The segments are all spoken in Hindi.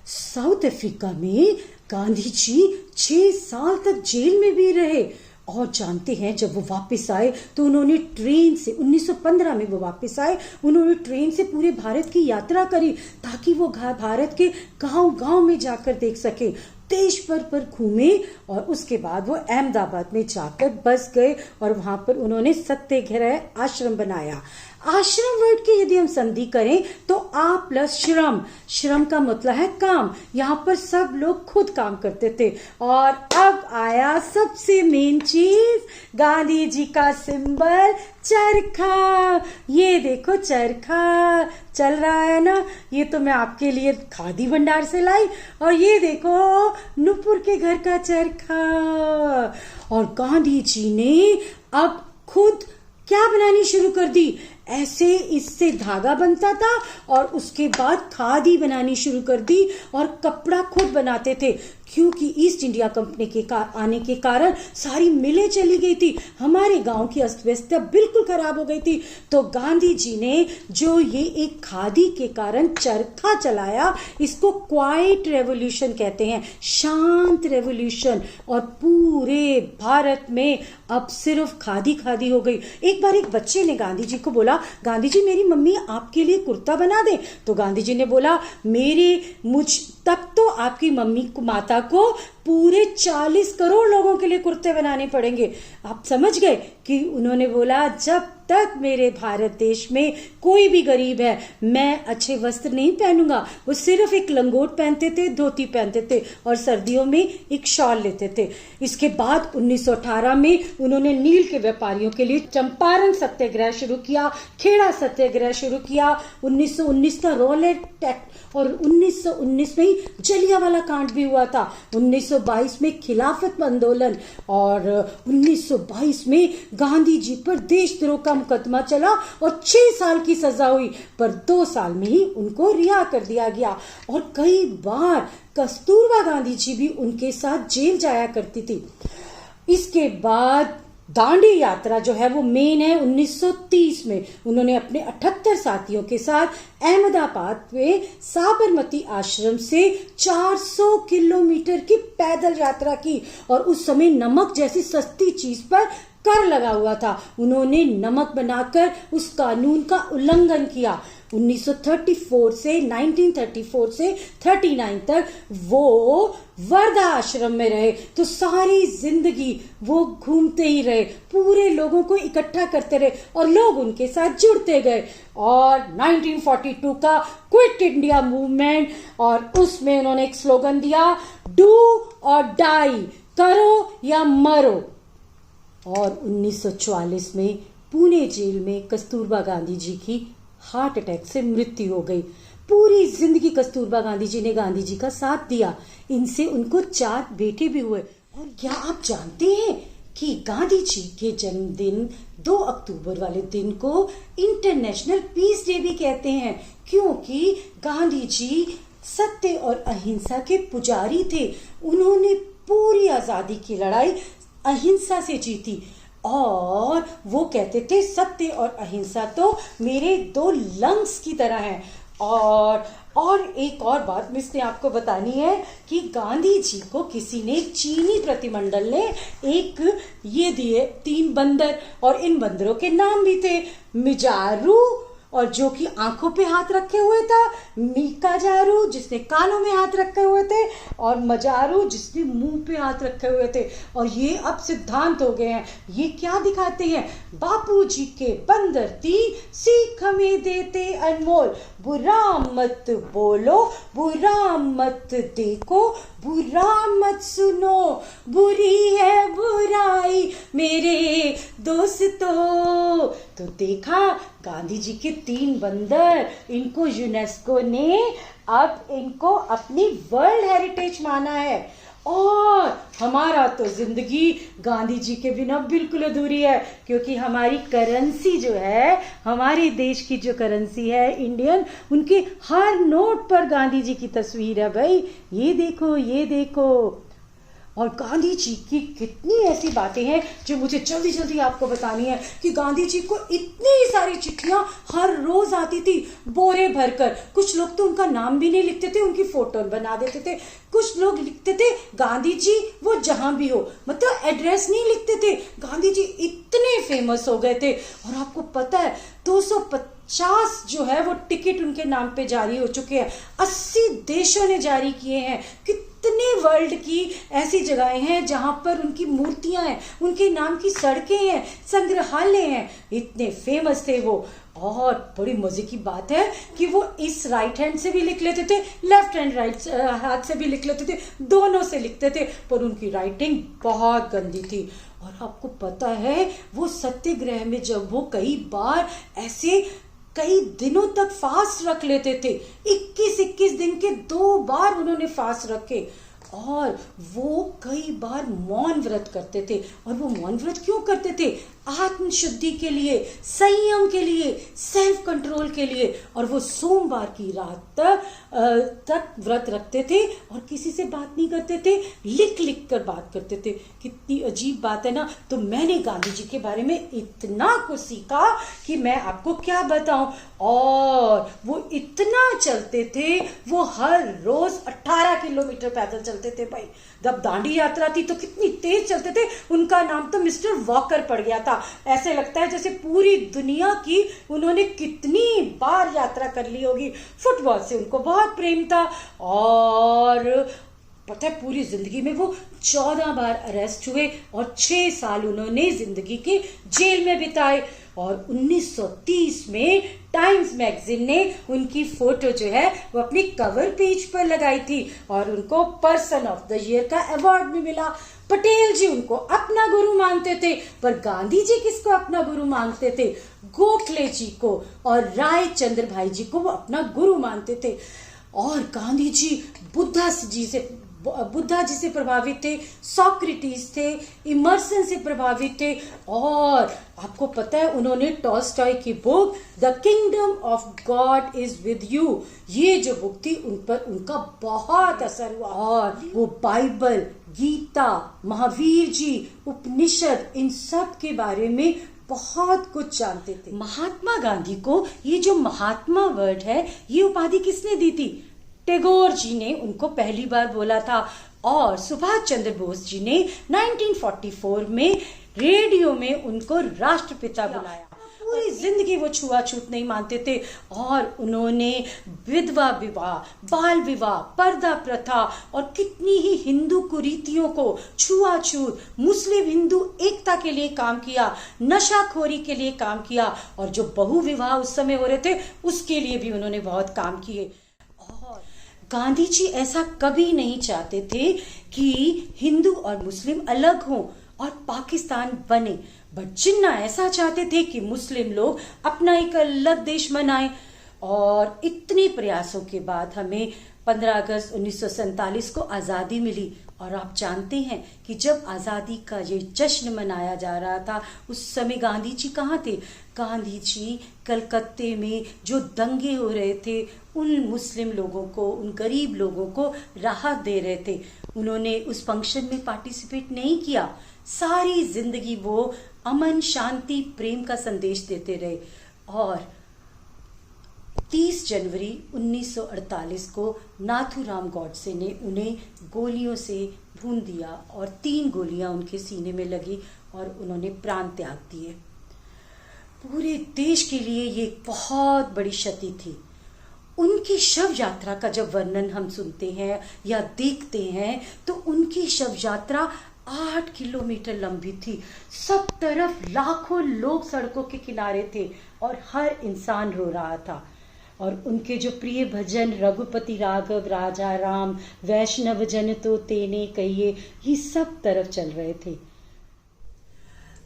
साउथ अफ्रीका में गांधी जी 6 साल तक जेल में भी रहे। और जानते हैं, जब वो वापस आए तो उन्होंने ट्रेन से 1915 में वो वापस आए, उन्होंने ट्रेन से पूरे भारत की यात्रा करी ताकि वो भारत के गांव-गांव में जाकर देख सके। देश भर पर घूमे और उसके बाद वो अहमदाबाद में जाकर बस गए और वहां पर उन्होंने सत्याग्रह आश्रम बनाया। आश्रम वर्ड की यदि हम संधि करें तो आ प्लस श्रम, श्रम का मतलब है काम। यहाँ पर सब लोग खुद काम करते थे। और अब आया सबसे मेन चीज, गांधी जी का सिंबल चरखा। ये देखो चरखा चल रहा है ना, ये तो मैं आपके लिए खादी भंडार से लाई। और ये देखो नुपुर के घर का चरखा। और गांधी जी ने अब खुद क्या बनानी शुरू कर दी, ऐसे इससे धागा बनता था और उसके बाद खादी बनानी शुरू कर दी और कपड़ा खुद बनाते थे, क्योंकि ईस्ट इंडिया कंपनी के आने के कारण सारी मिलें चली गई थी, हमारे गांव की अर्थव्यवस्था बिल्कुल खराब हो गई थी। तो गांधी जी ने जो ये एक खादी के कारण चरखा चलाया, इसको क्वाइट रेवोल्यूशन कहते हैं, शांत रेवोल्यूशन। और पूरे भारत में अब सिर्फ खादी खादी हो गई। एक बार एक बच्चे ने गांधी जी को बोला, गांधी जी मेरी मम्मी आपके लिए कुर्ता बना दे। तो गांधी जी ने बोला, तब तो आपकी मम्मी को, माता को पूरे 40 करोड़ लोगों के लिए कुर्ते बनाने पड़ेंगे। आप समझ गए कि उन्होंने बोला, जब तक मेरे भारत देश में कोई भी गरीब है, मैं अच्छे वस्त्र नहीं पहनूंगा। वो सिर्फ एक लंगोट पहनते थे, धोती पहनते थे और सर्दियों में एक शॉल लेते थे। इसके बाद 1918 में उन्होंने नील के व्यापारियों के लिए चंपारण सत्याग्रह शुरू किया, खेड़ा सत्याग्रह शुरू किया। 1919 का रॉलेट एक्ट और 1919 में ही जलियांवाला कांड भी हुआ था। 1922 में खिलाफत आंदोलन और 1922 में गांधी जी पर देशद्रोह का मुकदमा चला और 6 साल की सजा हुई, पर 2 साल में ही उनको रिहा कर दिया गया। और कई बार कस्तूरबा गांधी जी भी उनके साथ जेल जाया करती थी। इसके बाद दांडी यात्रा जो है वो मेन है 1930 में। उन्होंने अपने 78 साथियों के साथ अहमदाबाद में साबरमती आश्रम से 400 किलोमीटर की पैदल यात्रा की। और उस समय नमक जैसी सस्ती चीज पर कर लगा हुआ था, उन्होंने नमक बनाकर उस कानून का उल्लंघन किया। 1934 से 39 तक वो वर्धा आश्रम में रहे। तो सारी जिंदगी वो घूमते ही रहे, पूरे लोगों को इकट्ठा करते रहे और लोग उनके साथ जुड़ते गए। और 1942 का क्विट इंडिया मूवमेंट, और उसमें उन्होंने एक स्लोगन दिया, डू और डाई, करो या मरो। और 1944 में पुणे जेल में कस्तूरबा गांधी जी की हार्ट अटैक से मृत्यु हो गई। पूरी जिंदगी कस्तूरबा गांधी जी ने गांधी जी का साथ दिया। इनसे उनको 4 बेटे भी हुए। और क्या आप जानते हैं कि गांधी जी के जन्मदिन 2 अक्टूबर वाले दिन को इंटरनेशनल पीस डे भी कहते हैं, क्योंकि गांधी जी सत्य और अहिंसा के पुजारी थे। उन्होंने पूरी आजादी की लड़ाई अहिंसा से जीती और वो कहते थे, सत्य और अहिंसा तो मेरे 2 लंग्स की तरह हैं। और एक और बात मुझे आपको बतानी है कि गांधी जी को किसी ने, चीनी प्रतिमंडल ने एक ये दिए 3 बंदर, और इन बंदरों के नाम भी थे, मिजारू और जो कि आंखों पे हाथ रखे हुए था, मीकाजारू जिसने कानों में हाथ रखे हुए थे, और मजारू जिसने मुंह पे हाथ रखे हुए थे। और ये अब सिद्धांत हो गए हैं। ये क्या दिखाते हैं, बापूजी के बंदर 3 सीख हमें देते अनमोल, बुरा मत बोलो, बुरा मत देखो, बुरा मत सुनो, बुरी है बुराई मेरे दोस्तों। तो देखा, गांधी जी के 3 बंदर, इनको यूनेस्को ने अब इनको अपनी वर्ल्ड हेरिटेज माना है। और हमारा तो जिंदगी गांधी जी के बिना बिल्कुल अधूरी है, क्योंकि हमारी करेंसी जो है, हमारे देश की जो करेंसी है इंडियन, उनके हर नोट पर गांधी जी की तस्वीर है। भाई ये देखो, ये देखो। और गांधी जी की कितनी ऐसी बातें हैं जो मुझे जल्दी जल्दी आपको बतानी है कि गांधी जी को इतनी सारी चिट्ठियां हर रोज आती थी बोरे भरकर। कुछ लोग तो उनका नाम भी नहीं लिखते थे, उनकी फोटो बना देते थे। कुछ लोग लिखते थे गांधी जी वो जहां भी हो, मतलब एड्रेस नहीं लिखते थे। गांधी जी इतने फेमस हो गए थे। और आपको पता है 250 जो है वो टिकट उनके नाम पे जारी हो चुके हैं, 80 देशों ने जारी किए हैं। कितने वर्ल्ड की ऐसी जगहें हैं जहां पर उनकी मूर्तियां हैं, उनके नाम की सड़कें हैं, संग्रहालय हैं। इतने फेमस थे वो। और बड़ी मजे की बात है कि वो इस राइट हैंड से भी लिख लेते थे, लेफ्ट हैंड राइट हाथ से भी लिख लेते थे, दोनों से लिखते थे, पर उनकी राइटिंग बहुत गंदी थी। और आपको पता है वो सत्याग्रह में जब वो कई बार ऐसे कई दिनों तक फास्ट रख लेते थे, 21-21 दिन के 2 बार उन्होंने फास्ट रखे। और वो कई बार मौन व्रत करते थे। और वो मौन व्रत क्यों करते थे? आत्म शुद्धि के लिए, संयम के लिए, सेल्फ कंट्रोल के लिए। और वो सोमवार की रात तक व्रत रखते थे और किसी से बात नहीं करते थे, लिख लिख कर बात करते थे। कितनी अजीब बात है ना। तो मैंने गांधी जी के बारे में इतना कुछ सीखा कि मैं आपको क्या बताऊं। और वो इतना चलते थे, वो हर रोज 18 किलोमीटर पैदल चलते थे भाई। जब दांडी यात्रा थी तो कितनी तेज चलते थे। उनका नाम तो मिस्टर वॉकर पड़ गया था। ऐसे लगता है जैसे पूरी दुनिया की उन्होंने कितनी बार यात्रा कर ली होगी। फुटबॉल से उनको बहुत प्रेम था। और पता है पूरी जिंदगी में वो 14 बार अरेस्ट हुए और 6 साल उन्होंने जिंदगी के जेल में बिताए। और 1930 में टाइम्स मैगजीन ने उनकी फोटो जो है वो अपनी कवर पेज पर लगाई थी और उनको पर्सन ऑफ द ईयर का अवार्ड भी मिला। पटेल जी उनको अपना गुरु मानते थे, पर गांधी जी किसको अपना गुरु मानते थे? गोखले जी को और राय चंद्र भाई जी को वो अपना गुरु मानते थे। और गांधी जी बुद्धा जी से प्रभावित थे, सॉक्रेटिस थे, इमर्सन से प्रभावित थे। और आपको पता है उन्होंने टॉल्स्टॉय की book the kingdom of God is with you, ये जो बुक थी उन पर उनका बहुत असर हुआ। और वो बाइबल, गीता, महावीर जी, उपनिषद, इन सब के बारे में बहुत कुछ जानते थे। महात्मा गांधी को ये जो महात्मा वर्ड है ये उपाधि किसने दी थी? टैगोर जी ने उनको पहली बार बोला था। और सुभाष चंद्र बोस जी ने 1944 में रेडियो में उनको राष्ट्रपिता बुलाया। पूरी जिंदगी वो छुआछूत नहीं मानते थे। और उन्होंने विधवा विवाह, बाल विवाह, पर्दा प्रथा और कितनी ही हिंदू कुरीतियों को, छुआछूत, मुस्लिम हिंदू एकता के लिए काम किया, नशाखोरी के लिए काम किया। और जो बहु विवाह उस समय हो रहे थे उसके लिए भी उन्होंने बहुत काम किए। गांधी जी ऐसा कभी नहीं चाहते थे कि हिंदू और मुस्लिम अलग हों और पाकिस्तान बने, बट जिन्ना ऐसा चाहते थे कि मुस्लिम लोग अपना एक अलग देश बनाएं। और इतने प्रयासों के बाद हमें 15 अगस्त 1947 को आज़ादी मिली। और आप जानते हैं कि जब आज़ादी का ये जश्न मनाया जा रहा था उस समय गांधी जी कहाँ थे? गांधी जी कलकत्ते में जो दंगे हो रहे थे उन मुस्लिम लोगों को, उन गरीब लोगों को राहत दे रहे थे। उन्होंने उस फंक्शन में पार्टिसिपेट नहीं किया। सारी जिंदगी वो अमन, शांति, प्रेम का संदेश देते रहे। और 30 जनवरी 1948 को नाथूराम गॉडसे ने उन्हें गोलियों से भून दिया और 3 गोलियां उनके सीने में लगी और उन्होंने प्राण त्याग दिए। पूरे देश के लिए ये बहुत बड़ी क्षति थी। उनकी शव यात्रा का जब वर्णन हम सुनते हैं या देखते हैं तो उनकी शव यात्रा 8 किलोमीटर लंबी थी। सब तरफ लाखों लोग सड़कों के किनारे थे और हर इंसान रो रहा था। और उनके जो प्रिय भजन रघुपति राघव राजा राम, वैष्णव जन तो तेने कहिए, ये सब तरफ चल रहे थे।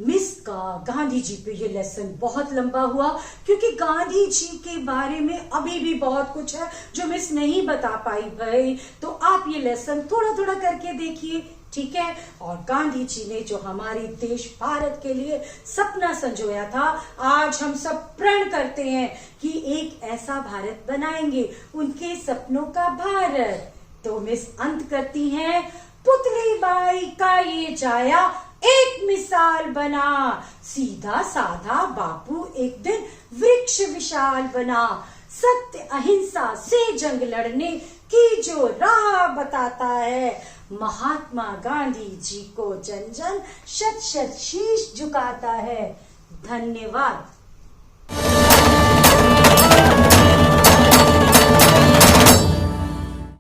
मिस का गांधी जी पे ये लेसन बहुत लंबा हुआ क्योंकि गांधी जी के बारे में अभी भी बहुत कुछ है जो मिस नहीं बता पाई भाई। तो आप ये लेसन थोड़ा थोड़ा करके देखिए, ठीक है। और गांधी जी ने जो हमारे देश भारत के लिए सपना संजोया था, आज हम सब प्रण करते हैं कि एक ऐसा भारत बनाएंगे, उनके सपनों का भारत। तो मिस अंत करती हैं पुतली बाई का ये जाया एक मिसाल बना, सीधा साधा बापू एक दिन वृक्ष विशाल बना। सत्य अहिंसा से जंग लड़ने की जो राह बताता है, महात्मा गांधी जी को जन जन शत शत शीश झुकाता है। धन्यवाद।